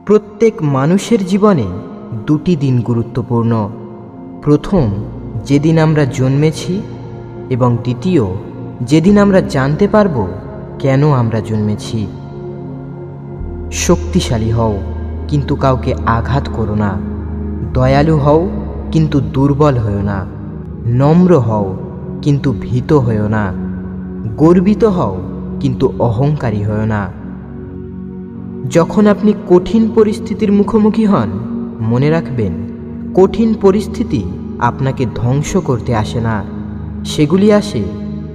প্রত্যেক মানুষের জীবনে দুটি দিন গুরুত্বপূর্ণ। প্রথম, যেদিন আমরা জন্মেছি, এবং দ্বিতীয়, যেদিন আমরা জানতে পারব কেন আমরা জন্মেছি। শক্তিশালী হও, কিন্তু কাউকে আঘাত করো না। দয়ালু হও, কিন্তু দুর্বল হও না। নম্র হও, কিন্তু ভীত হও না। গর্বিত হও, কিন্তু অহংকারী হও না। যখন আপনি কঠিন পরিস্থিতির মুখোমুখি হন, মনে রাখবেন, কঠিন পরিস্থিতি আপনাকে ধ্বংস করতে আসে না, সেগুলি আসে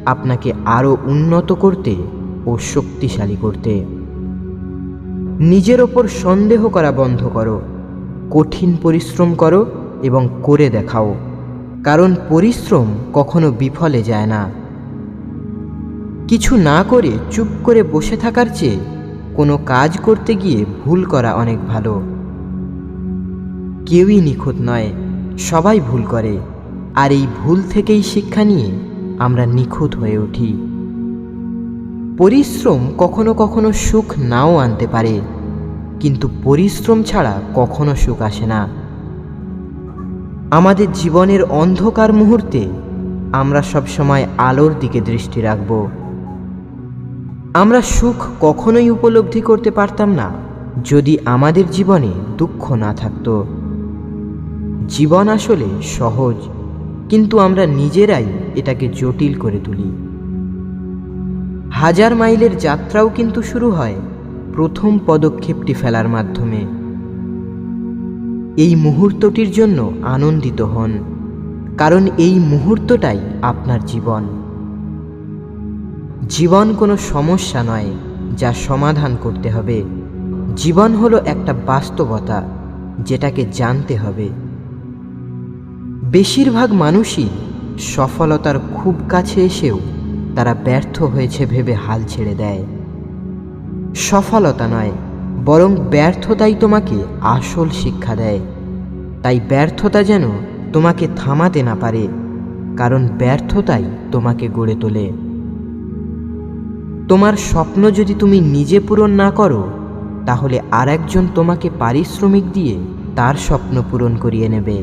আপনাকে আরও উন্নত করতে ও শক্তিশালী করতে। নিজের ওপর সন্দেহ করা বন্ধ করো, কঠিন পরিশ্রম করো এবং করে দেখাও, কারণ পরিশ্রম কখনো বিফলে যায় না। কিছু না করে চুপ করে বসে থাকার চেয়ে কোনো কাজ করতে গিয়ে ভুল করা অনেক ভালো। কেউই নিখুঁত নয়, সবাই ভুল করে, আর এই ভুল থেকেই শিক্ষা নিয়ে আমরা নিখুঁত হয়ে উঠি। পরিশ্রম কখনো কখনো সুখ নাও আনতে পারে, কিন্তু পরিশ্রম ছাড়া কখনো সুখ আসে না। আমাদের জীবনের অন্ধকার মুহূর্তে আমরা সবসময় আলোর দিকে দৃষ্টি রাখব। আমরা সুখ কখনোই উপলব্ধি করতে পারতাম না যদি আমাদের জীবনে দুঃখ না থাকতো। জীবন আসলে সহজ, কিন্তু আমরা নিজেরাই এটাকে জটিল করে তুলি। 1000 মাইলের যাত্রাও কিন্তু শুরু হয় প্রথম পদক্ষেপটি ফেলার মাধ্যমে। এই মুহূর্তটির জন্য আনন্দিত হন, কারণ এই মুহূর্তটাই আপনার জীবন। জীবন কোনো সমস্যা নয় যা সমাধান করতে হবে। জীবন হলো একটা বাস্তবতা, যেটাকে জানতে হবে। বেশিরভাগ মানুষই সফলতার খুব কাছে এসেও তারা ব্যর্থ হয়েছে ভেবে হাল ছেড়ে দেয়। সফলতা নয়, বরং ব্যর্থতাই তোমাকে আসল শিক্ষা দেয়। তাই ব্যর্থতা যেন তোমাকে থামাতে না পারে, কারণ ব্যর্থতাই তোমাকে গড়ে তোলে। তোমার স্বপ্ন যদি তুমি নিজে পূরণ না করো, তাহলে আরেকজন তোমাকে পারিশ্রমিক দিয়ে তার স্বপ্ন পূরণ করিয়ে নেবে।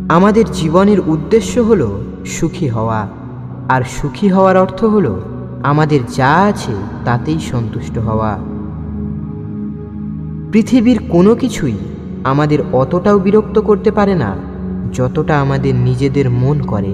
আমাদের জীবনের উদ্দেশ্য হলো সুখী হওয়া, আর সুখী হওয়ার অর্থ হলো আমাদের যা আছে তাতেই সন্তুষ্ট হওয়া। পৃথিবীর কোনো কিছুই আমাদের অতটাও বিরক্ত করতে পারে না যতটা আমাদের নিজেদের মন করে।